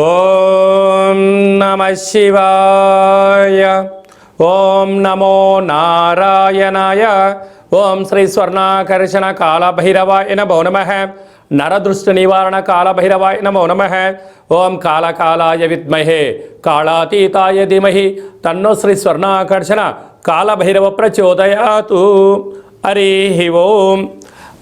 ఓం నమః శివాయ. ఓం నమో నారాయణాయ. ఓం శ్రీ స్వర్ణాకర్షణ కాళభైరవాయ నమో నమః. నరదృష్టి నివారణ కాళభైరవాయ నమో నమః. ఓం కాళకాలాయ విద్మహే కాళాతీతాయ ధీమహి తన్నో శ్రీ స్వర్ణాకర్షణ కాళభైరవ ప్రచోదయాతు. హరి ఓం.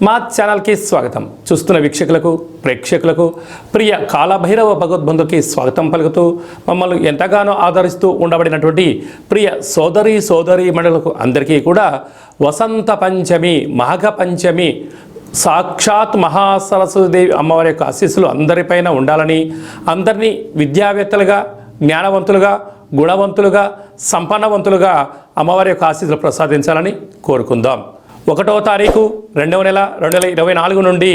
మా ఛానల్కి స్వాగతం. చూస్తున్న వీక్షకులకు ప్రేక్షకులకు ప్రియ కాళభైరవ భగవద్బంధుకి స్వాగతం పలుకుతూ మమ్మల్ని ఎంతగానో ఆదరిస్తూ ఉండబడినటువంటి ప్రియ సోదరీ మండలకు అందరికీ కూడా వసంత పంచమి మాఘ పంచమి సాక్షాత్ మహాసరస్వతీదేవి అమ్మవారి యొక్క ఆశీస్సులు అందరిపైన ఉండాలని, అందరినీ విద్యావేత్తలుగా, జ్ఞానవంతులుగా, గుణవంతులుగా, సంపన్నవంతులుగా అమ్మవారి యొక్క ఆశీస్సులు ప్రసాదించాలని కోరుకుందాం. 1వ తారీఖు 2వ నెల 2024 నుండి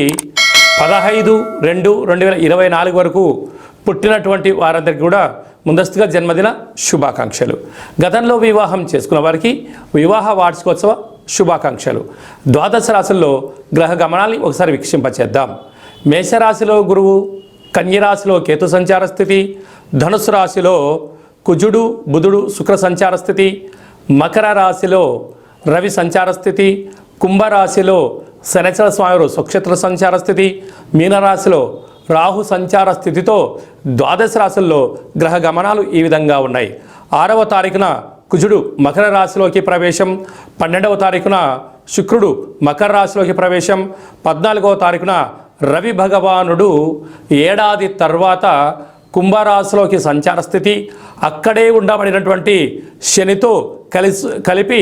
15/2/2024 వరకు పుట్టినటువంటి వారందరికీ కూడా ముందస్తుగా జన్మదిన శుభాకాంక్షలు. గతంలో వివాహం చేసుకున్న వారికి వివాహ వార్షికోత్సవ శుభాకాంక్షలు. ద్వాదశ రాశుల్లో గ్రహ గమనాల్ని ఒకసారి వీక్షింపచేద్దాం. మేషరాశిలో గురువు, కన్యరాశిలో కేతు సంచార స్థితి, ధనుసు రాశిలో కుజుడు బుధుడు శుక్ర సంచార స్థితి, మకర రాశిలో రవి సంచార స్థితి, కుంభరాశిలో శనిచర స్వామి స్వక్షేత్ర సంచార స్థితి, మీనరాశిలో రాహు సంచార స్థితితో ద్వాదశ రాశుల్లో గ్రహ గమనాలు ఈ విధంగా ఉన్నాయి. 6వ తారీఖున కుజుడు మకర రాశిలోకి ప్రవేశం, 12వ తారీఖున శుక్రుడు మకర రాశిలోకి ప్రవేశం, 14వ తారీఖున రవి భగవానుడు ఏడాది తర్వాత కుంభరాశిలోకి సంచార స్థితి, అక్కడే ఉండబడినటువంటి శనితో కలిపి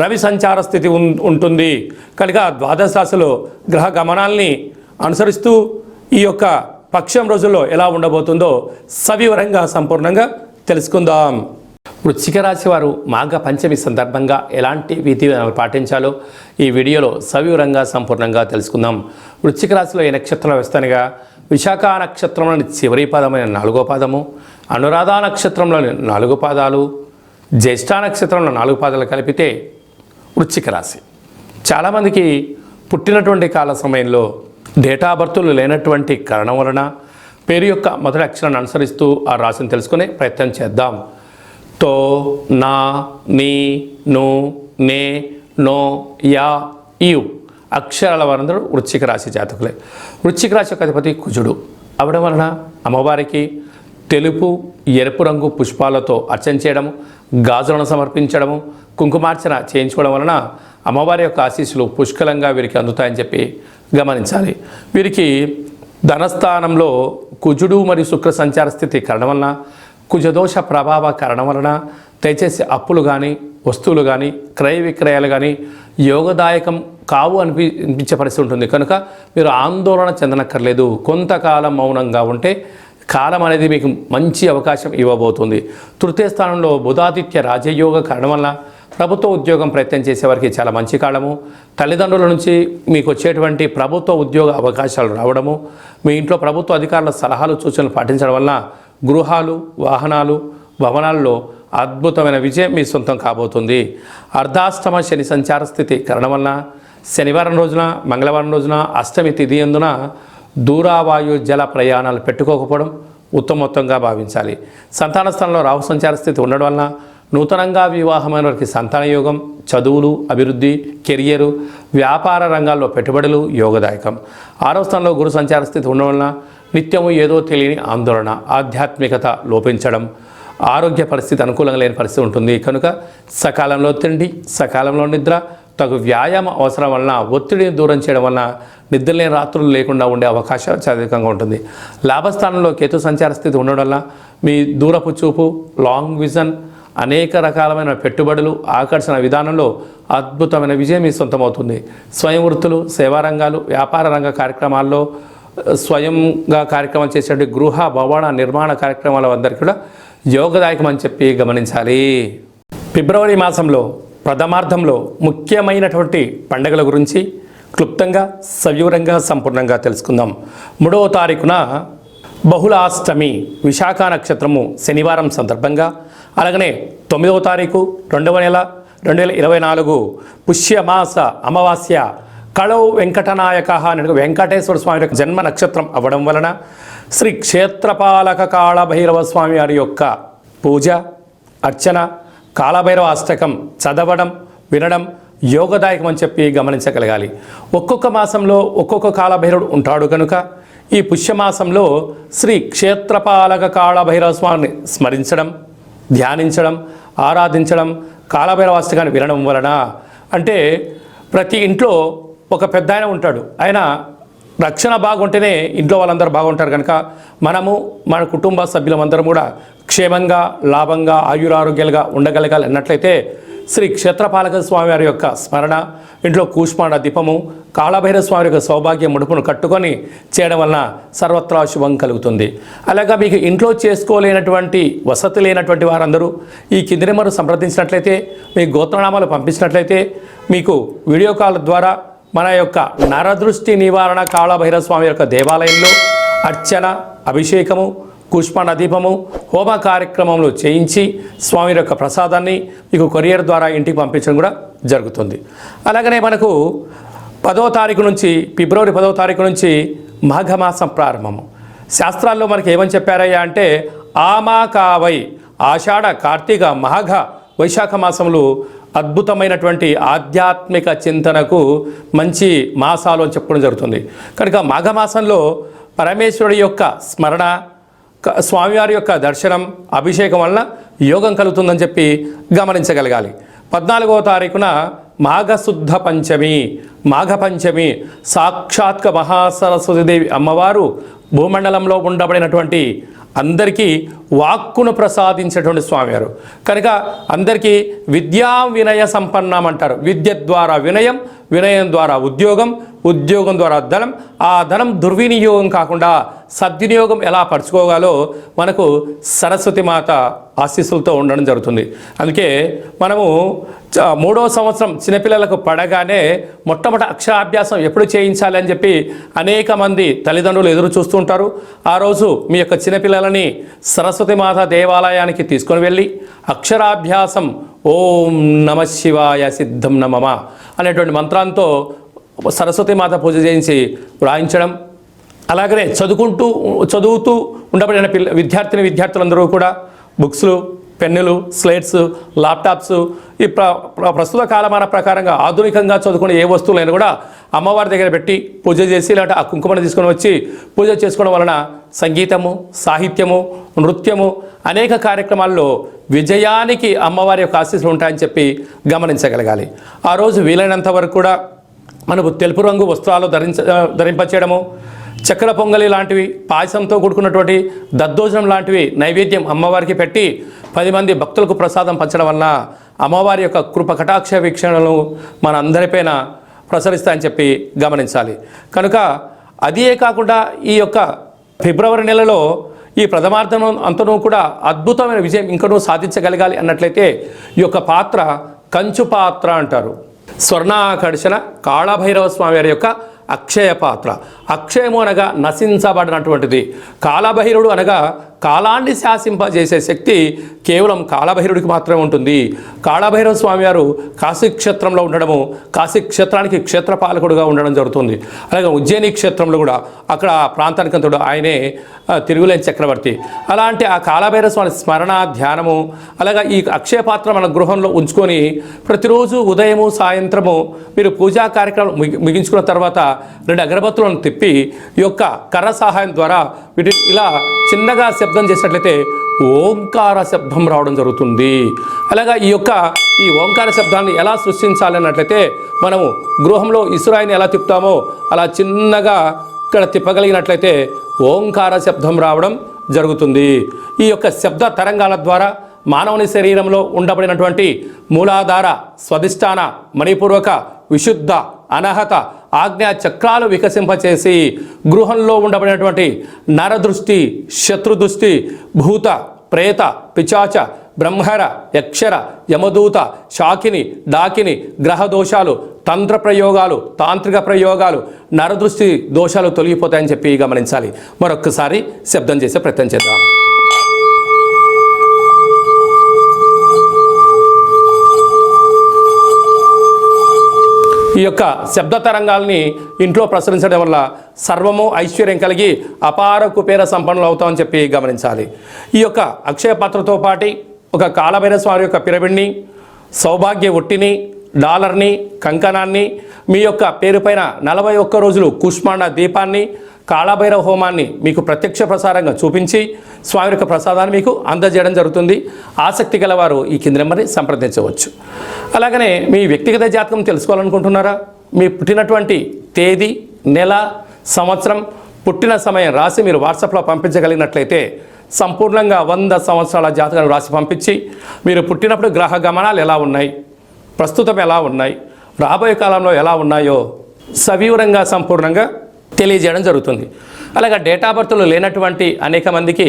రవి సంచార స్థితి ఉంటుంది. కనుక ద్వాదశ రాశిలో గ్రహ గమనాల్ని అనుసరిస్తూ ఈ యొక్క పక్షం రోజుల్లో ఎలా ఉండబోతుందో సవివరంగా సంపూర్ణంగా తెలుసుకుందాం. వృశ్చిక రాశి వారు మాఘ పంచమి సందర్భంగా ఎలాంటి విధి విధానాలు పాటించాలో ఈ వీడియోలో సవివరంగా సంపూర్ణంగా తెలుసుకుందాం. వృశ్చిక రాశిలో ఈ నక్షత్రాల వ్యవస్థనిగా విశాఖ నక్షత్రంలోని చివరి పాదమైన 4వ పాదము, అనురాధ నక్షత్రంలోని 4 పాదాలు, జ్యేష్ఠ నక్షత్రంలో 4 పాదాలు కలిపితే వృశ్చిక రాశి. చాలామందికి పుట్టినటువంటి కాల సమయంలో డేటా బర్తులు లేనటువంటి కారణం వలన పేరు యొక్క మొదటి అక్షరాన్ని అనుసరిస్తూ ఆ రాశిని తెలుసుకునే ప్రయత్నం చేద్దాం. తో, నా, నీ, ను, నే, నో, యా, యు అక్షరాల వారందరూ వృశ్చిక రాశి జాతకులే. వృశ్చిక రాశి యొక్క అధిపతి కుజుడు అవడం వలన అమ్మవారికి తెలుపు ఎరుపు రంగు పుష్పాలతో అర్చన చేయడము, గాజులను సమర్పించడము, కుంకుమార్చన చేయించుకోవడం వలన అమ్మవారి యొక్క ఆశీస్సులు పుష్కలంగా వీరికి అందుతాయని చెప్పి గమనించాలి. వీరికి ధనస్థానంలో కుజుడు మరియు శుక్ర సంచార స్థితి కారణం వలన, కుజదోష ప్రభావ కారణం వలన దయచేసి అప్పులు కానీ, వస్తువులు కానీ, క్రయ విక్రయాలు కానీ యోగదాయకం కావు అనిపించే పరిస్థితి ఉంటుంది. కనుక మీరు ఆందోళన చెందనక్కర్లేదు. కొంతకాలం మౌనంగా ఉంటే కాలం అనేది మీకు మంచి అవకాశం ఇవ్వబోతుంది. తృతీయ స్థానంలో బుధాదిత్య రాజయోగ కారణం వల్ల ప్రభుత్వ ఉద్యోగం ప్రయత్నం చేసేవారికి చాలా మంచి కాలము. తల్లిదండ్రుల నుంచి మీకు వచ్చేటువంటి ప్రభుత్వ ఉద్యోగ అవకాశాలు రావడము, మీ ఇంట్లో ప్రభుత్వ అధికారుల సలహాలు సూచనలు పాటించడం వల్ల గృహాలు, వాహనాలు, భవనాల్లో అద్భుతమైన విజయం మీ సొంతం కాబోతుంది. అర్ధాష్టమ శని సంచార స్థితి కారణం వలన శనివారం రోజున, మంగళవారం రోజున, అష్టమి తిథి అందున దూరావాయు జల ప్రయాణాలు పెట్టుకోకపోవడం ఉత్తమోత్తంగా భావించాలి. సంతాన స్థానంలో రాహు సంచార స్థితి ఉండడం వలన నూతనంగా వివాహమైన వారికి సంతాన యోగం, చదువులు, అభివృద్ధి, కెరియరు, వ్యాపార రంగాల్లో పెట్టుబడులు యోగదాయకం. 6వ స్థానంలో గురు సంచార స్థితి ఉండడం వలన నిత్యము ఏదో తెలియని ఆందోళన, ఆధ్యాత్మికత లోపించడం, ఆరోగ్య పరిస్థితి అనుకూలంగా లేని పరిస్థితి ఉంటుంది. కనుక సకాలంలో తిండి, సకాలంలో నిద్ర, తగు వ్యాయామం అవసరం వలన ఒత్తిడిని దూరం చేయడం వలన నిద్రలేని రాత్రులు లేకుండా ఉండే అవకాశాలు చాలా అధికంగా ఉంటుంది. లాభస్థానంలో కేతు సంచార స్థితి ఉండడం వల్ల మీ దూరపు చూపు, లాంగ్ విజన్, అనేక రకాలమైన పెట్టుబడులు, ఆకర్షణ విధానంలో అద్భుతమైన విజయం మీ సొంతమవుతుంది. స్వయం వృత్తులు, సేవారంగాలు, వ్యాపార రంగ కార్యక్రమాల్లో స్వయంగా కార్యక్రమాలు చేసేటువంటి గృహ భవన నిర్మాణ కార్యక్రమాల అందరికీ కూడా యోగదాయకం అని చెప్పి గమనించాలి. ఫిబ్రవరి మాసంలో ప్రథమార్థంలో ముఖ్యమైనటువంటి పండుగల గురించి క్లుప్తంగా సవివరంగా సంపూర్ణంగా తెలుసుకుందాం. 3వ తారీఖున బహుళాష్టమి విశాఖ నక్షత్రము శనివారం సందర్భంగా, అలాగనే 9వ తారీఖు 2వ నెల 2024 పుష్యమాస అమావాస్య కళౌ వెంకటనాయక అనే వెంకటేశ్వర స్వామి యొక్క జన్మ నక్షత్రం అవ్వడం వలన శ్రీ క్షేత్రపాలక కాళభైరవ స్వామి వారి యొక్క పూజ, అర్చన, కాళభైరవ అష్టకం చదవడం, వినడం యోగదాయకం అని చెప్పి గమనించగలగాలి. ఒక్కొక్క మాసంలో ఒక్కొక్క కాళభైరవుడు ఉంటాడు కనుక ఈ పుష్యమాసంలో శ్రీ క్షేత్రపాలక కాళభైరవ స్వామిని స్మరించడం, ధ్యానించడం, ఆరాధించడం, కాళభైరవ అష్టకాన్ని వినడం వలన, అంటే ప్రతి ఇంట్లో ఒక పెద్ద ఆయన ఉంటాడు, ఆయన రక్షణ బాగుంటేనే ఇంట్లో వాళ్ళందరూ బాగుంటారు కనుక మనము మన కుటుంబ సభ్యులందరం కూడా క్షేమంగా, లాభంగా, ఆయురారోగ్యాలుగా ఉండగలగాలి అన్నట్లయితే శ్రీ క్షేత్రపాలక స్వామి వారి యొక్క స్మరణ, ఇంట్లో కూష్మాండ దీపము, కాళభైరవ స్వామి యొక్క సౌభాగ్య ముడుపును కట్టుకొని చేయడం వలన సర్వత్రా శుభం కలుగుతుంది. అలాగా మీకు ఇంట్లో చేసుకోలేనటువంటి వసతి లేనటువంటి వారందరూ ఈ కింది నెంబరు సంప్రదించినట్లయితే, మీ గోత్రనామాలు పంపించినట్లయితే మీకు వీడియో కాల్ ద్వారా మన యొక్క నరదృష్టి నివారణ కాళభైరవ స్వామి యొక్క దేవాలయంలో అర్చన, అభిషేకము, కూష్మాండ దీపము, హోమ కార్యక్రమంలో చేయించి స్వామి యొక్క ప్రసాదాన్ని మీకు కొరియర్ ద్వారా ఇంటికి పంపించడం కూడా జరుగుతుంది. అలాగనే మనకు 10వ తారీఖు నుంచి, ఫిబ్రవరి 10వ తారీఖు నుంచి మాఘమాసం ప్రారంభము. శాస్త్రాల్లో మనకి ఏమని చెప్పారయ్యా అంటే ఆమాకావై, ఆషాఢ, కార్తీక, మాఘ, వైశాఖ మాసములు అద్భుతమైనటువంటి ఆధ్యాత్మిక చింతనకు మంచి మాసాలు అని చెప్పడం జరుగుతుంది. కనుక మాఘమాసంలో పరమేశ్వరుడి యొక్క స్మరణ, స్వామివారి యొక్క దర్శనం, అభిషేకం వలన యోగం కలుగుతుందని చెప్పి గమనించగలగాలి. 14వ తారీఖున మాఘశుద్ధ పంచమి, మాఘ పంచమి, సాక్షాత్క మహాసరస్వతీదేవి అమ్మవారు భూమండలంలో ఉండబడినటువంటి అందరికీ వాక్కును ప్రసాదించేటువంటి స్వామివారు కనుక అందరికీ విద్యా వినయ సంపన్నం అంటారు. విద్య ద్వారా వినయం, వినయం ద్వారా ఉద్యోగం, ఉద్యోగం ద్వారా ధనం, ఆ ధనం దుర్వినియోగం కాకుండా సద్వినియోగం ఎలా పరుచుకోగాలో మనకు సరస్వతి మాత ఆశీస్సులతో ఉండడం జరుగుతుంది. అందుకే మనము 3వ సంవత్సరం చిన్నపిల్లలకు పడగానే మొట్టమొదటి అక్షరాభ్యాసం ఎప్పుడు చేయించాలి అని చెప్పి అనేక మంది తల్లిదండ్రులు ఎదురు చూస్తూ ఉంటారు. ఆ రోజు మీ యొక్క చిన్నపిల్లలని సరస్వతి మాత దేవాలయానికి తీసుకొని వెళ్ళి అక్షరాభ్యాసం ఓం నమ శివాయ సిద్ధం నమమ అనేటువంటి మంత్రాంతో సరస్వతి మాత పూజ చేయించి వ్రాయించడం, అలాగనే చదువుతూ ఉండబడిన విద్యార్థులందరూ కూడా బుక్స్లు, పెన్నులు, స్లేట్స్, ల్యాప్టాప్స్, ఈ ప్రస్తుత కాలమాన ప్రకారంగా ఆధునికంగా చదువుకునే ఏ వస్తువులైనా కూడా అమ్మవారి దగ్గర పెట్టి పూజ చేసి, లేదంటే ఆ కుంకుమను తీసుకొని వచ్చి పూజ చేసుకోవడం వలన సంగీతము, సాహిత్యము, నృత్యము అనేక కార్యక్రమాల్లో విజయానికి అమ్మవారి యొక్క ఆశీస్సులు ఉంటాయని చెప్పి గమనించగలగాలి. ఆ రోజు వీలైనంత వరకు కూడా మనకు తెలుపు రంగు వస్త్రాలు ధరింపచేయడము, చక్కెర పొంగలి లాంటివి, పాయసంతో కూడుకున్నటువంటి దద్దోజనం లాంటివి నైవేద్యం అమ్మవారికి పెట్టి 10 మంది భక్తులకు ప్రసాదం పంచడం వలన అమ్మవారి యొక్క కృప కటాక్ష వీక్షణలు మన అందరిపైన ప్రసరిస్తాయని చెప్పి గమనించాలి. కనుక అదే కాకుండా ఈ యొక్క ఫిబ్రవరి నెలలో ఈ ప్రథమార్థం అంతనూ కూడా అద్భుతమైన విజయం ఇంకనూ సాధించగలగాలి అన్నట్లయితే ఈ యొక్క పాత్ర కంచు పాత్ర అంటారు. స్వర్ణాకర్షణ కాళభైరవ స్వామి వారి యొక్క అక్షయ పాత్ర. అక్షయము అనగా నశించబడినటువంటిది. కాళభైరవుడు అనగా కాలాన్ని శాసింపజేసే శక్తి కేవలం కాళభైరవుడికి మాత్రమే ఉంటుంది. కాళభైరవ స్వామివారు కాశీక్షేత్రంలో ఉండడము, కాశీక్షేత్రానికి క్షేత్రపాలకుడుగా ఉండడం జరుగుతుంది. అలాగే ఉజ్జయిని క్షేత్రంలో కూడా అక్కడ ప్రాంతానికంతుడు ఆయనే తిరుగులేని చక్రవర్తి. అలాంటి ఆ కాళభైరవ స్వామి స్మరణ, ధ్యానము, అలాగే ఈ అక్షయ పాత్ర మన గృహంలో ఉంచుకొని ప్రతిరోజు ఉదయము, సాయంత్రము మీరు పూజా కార్యక్రమం ముగించుకున్న తర్వాత 2 అగరబత్తులను తిప్పి ఈ యొక్క కర్ర సహాయం ద్వారా వీటిని ఇలా చిన్నగా శబ్దం చేసినట్లయితే ఓంకార శబ్దం రావడం జరుగుతుంది. అలాగా ఈ ఓంకార శబ్దాన్ని ఎలా సృష్టించాలి అన్నట్లయితే మనము గృహంలో ఇసురాయిని ఎలా తిప్పుతామో అలా చిన్నగా ఇక్కడ తిప్పగలిగినట్లయితే ఓంకార శబ్దం రావడం జరుగుతుంది. ఈ యొక్క శబ్ద తరంగాల ద్వారా మానవుని శరీరంలో ఉండబడినటువంటి మూలాధార, స్వధిష్టాన, మణిపూర్వక, విశుద్ధ, అనహత, ఆజ్ఞా చక్రాలు వికసింపచేసి గృహంలో ఉండబడినటువంటి నరదృష్టి, శత్రుదృష్టి, భూత, ప్రేత, పిచాచ, బ్రహ్మర, యక్షర, యమదూత, శాకిని, డాకిని, గ్రహ దోషాలు, తంత్ర ప్రయోగాలు, తాంత్రిక ప్రయోగాలు, నరదృష్టి దోషాలు తొలగిపోతాయని చెప్పి గమనించాలి. మరొక్కసారి శబ్దం చేసే ప్రయత్నం చేద్దాం. ఈ యొక్క శబ్ద తరంగాల్ని ఇంట్లో ప్రసరించడం వల్ల సర్వము ఐశ్వర్యం కలిగి అపార కుబేర సంపన్నులు అవుతామని చెప్పి గమనించాలి. ఈ యొక్క అక్షయ పాత్రతో పాటు ఒక కాళభైరవ స్వామి యొక్క పిరమిడ్ని, సౌభాగ్య ఒట్టిని, డాలర్ని, కంకణాన్ని, మీ యొక్క పేరు పైన 41 రోజులు కుష్మాండ దీపాన్ని, కాళభైరవ హోమాన్ని మీకు ప్రత్యక్ష ప్రసారంగా చూపించి స్వామి యొక్క ప్రసాదాన్ని మీకు అందజేయడం జరుగుతుంది. ఆసక్తి గలవారు ఈ కింది నెంబర్ని సంప్రదించవచ్చు. అలాగనే మీ వ్యక్తిగత జాతకం తెలుసుకోవాలనుకుంటున్నారా? మీ పుట్టినటువంటి తేదీ, నెల, సంవత్సరం, పుట్టిన సమయం రాసి మీరు వాట్సాప్లో పంపించగలిగినట్లయితే సంపూర్ణంగా 100 సంవత్సరాల జాతకాన్ని రాసి పంపించి మీరు పుట్టినప్పుడు గ్రహ గమనాలు ఎలా ఉన్నాయి, ప్రస్తుతం ఎలా ఉన్నాయి, రాబోయే కాలంలో ఎలా ఉన్నాయో సవివరంగా సంపూర్ణంగా తెలియజేయడం జరుగుతుంది. అలాగే డేట్ ఆఫ్ బర్త్లో లేనటువంటి అనేక మందికి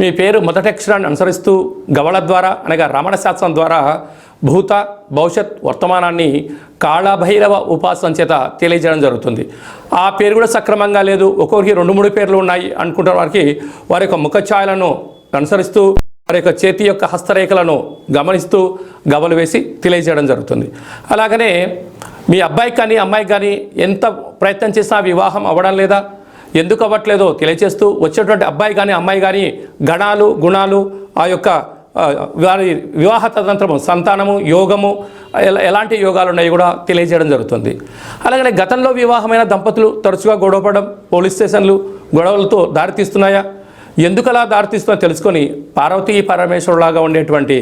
మీ పేరు మొదటి అక్షరాన్ని అనుసరిస్తూ గవళ ద్వారా అనగా రమణ శాస్త్రం ద్వారా భూత, భవిష్యత్, వర్తమానాన్ని కాళభైరవ ఉపాసన చేత తెలియజేయడం జరుగుతుంది. ఆ పేరు కూడా సక్రమంగా లేదు, ఒక్కొక్కరికి 2-3 పేర్లు ఉన్నాయి అనుకుంటున్న వారికి వారి యొక్క ముఖఛాయలను అనుసరిస్తూ వారి యొక్క చేతి యొక్క హస్తరేఖలను గమనిస్తూ గవలు వేసి తెలియజేయడం జరుగుతుంది. అలాగనే మీ అబ్బాయికి కానీ అమ్మాయికి కానీ ఎంత ప్రయత్నం చేసినా వివాహం అవ్వడం లేదా, ఎందుకు అవ్వట్లేదో తెలియజేస్తూ వచ్చేటువంటి అబ్బాయి కానీ అమ్మాయి కానీ గణాలు, గుణాలు, ఆ యొక్క వారి వివాహ తదనంతరము సంతానము, యోగము, ఎలాంటి యోగాలు ఉన్నాయో కూడా తెలియజేయడం జరుగుతుంది. అలాగనే గతంలో వివాహమైన దంపతులు తరచుగా గొడవపడడం, పోలీస్ స్టేషన్లు గొడవలతో దారితీస్తున్నాయా, ఎందుకు అలా దారితీస్తున్నా తెలుసుకొని పార్వతీ పరమేశ్వరులాగా ఉండేటువంటి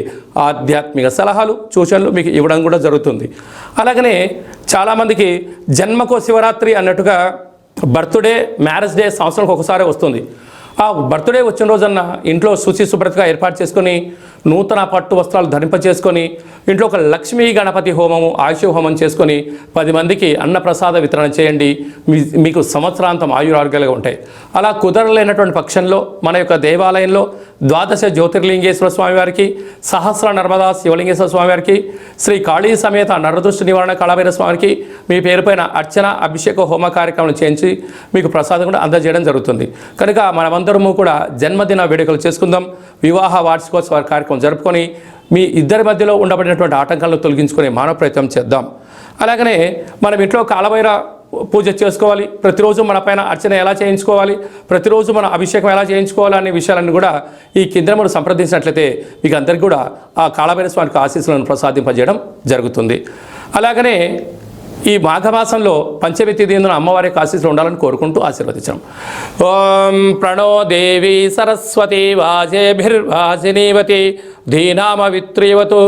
ఆధ్యాత్మిక సలహాలు, సూచనలు మీకు ఇవ్వడం కూడా జరుగుతుంది. అలాగనే చాలామందికి జన్మకో శివరాత్రి అన్నట్టుగా బర్త్డే, మ్యారేజ్ డే సంవత్సరానికి ఒకసారి వస్తుంది. ఆ బర్త్డే వచ్చిన రోజన్న ఇంట్లో శుచి శుభ్రతగా ఏర్పాటు చేసుకొని నూతన పట్టు వస్త్రాలు ధరింపచేసుకొని ఇంట్లో ఒక లక్ష్మీ గణపతి హోమము, ఆయుష హోమం చేసుకొని 10 మందికి అన్నప్రసాద వితరణ చేయండి. మీకు సంవత్సరాంతం ఆయురారోగ్యాలుగా ఉంటాయి. అలా కుదరలేనటువంటి పక్షంలో మన యొక్క దేవాలయంలో 12 జ్యోతిర్లింగేశ్వర స్వామివారికి, సహస్ర నర్మదా శివలింగేశ్వర స్వామివారికి, శ్రీ కాళీ సమేత నరదృష్టి నివారణ కాళభైరవ స్వామికి మీ పేరుపైన అర్చన, అభిషేక, హోమ కార్యక్రమాలు చేయించి మీకు ప్రసాదం కూడా అందజేయడం జరుగుతుంది. కనుక మనమందరము కూడా జన్మదిన వేడుకలు చేసుకుందాం. వివాహ వార్షికోత్సవ కార్యక్రమం జరుపుకొని మీ ఇద్దరి మధ్యలో ఉండబడినటువంటి ఆటంకాలను తొలగించుకునే మానవ ప్రయత్నం చేద్దాం. అలాగనే మనం ఇంట్లో కాళభైరవ పూజ చేసుకోవాలి, ప్రతిరోజు మన పైన అర్చన ఎలా చేయించుకోవాలి, ప్రతిరోజు మన అభిషేకం ఎలా చేయించుకోవాలి అనే విషయాలన్నీ కూడా ఈ కింద మనం సంప్రదించినట్లయితే మీకు అందరికీ కూడా ఆ కాళభైరవ స్వామికి ఆశీస్సులను ప్రసాదింపజేయడం జరుగుతుంది. అలాగనే ఈ మాఘమాసంలో పంచమి తిథి అమ్మవారి ఆశీస్సులు ఉండాలని కోరుకుంటూ ఆశీర్వదించాం. ఓం ప్రణో దేవి సరస్వతి వాజేభిర్వాజినీవతి ధీనామ విత్రీవతు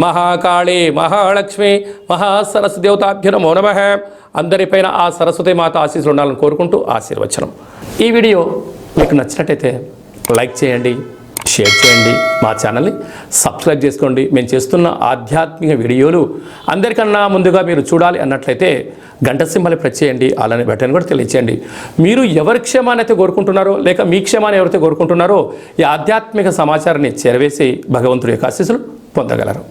మహాకాళి మహాలక్ష్మి మహాసరస్వతి దేవతాభ్యో నమో నమః. అందరిపైన ఆ సరస్వతి మాత ఆశీస్సులు ఉండాలని కోరుకుంటూ ఆశీర్వచనం. ఈ వీడియో మీకు నచ్చినట్టయితే లైక్ చేయండి, షేర్ చేయండి, మా ఛానల్ని సబ్స్క్రైబ్ చేసుకోండి. మేము చేస్తున్న ఆధ్యాత్మిక వీడియోలు అందరికన్నా ముందుగా మీరు చూడాలి అన్నట్లయితే గంట సింబల్ ప్రెస్ చేయండి, అలానే బటన్ కూడా తెలియచేయండి. మీరు ఎవరి క్షేమాన్ని అయితే కోరుకుంటున్నారో లేక మీ క్షేమాన్ని ఎవరైతే కోరుకుంటున్నారో ఈ ఆధ్యాత్మిక సమాచారాన్ని చేరవేసి భగవంతుడి యొక్క ఆశీస్సులు పొందగలరు.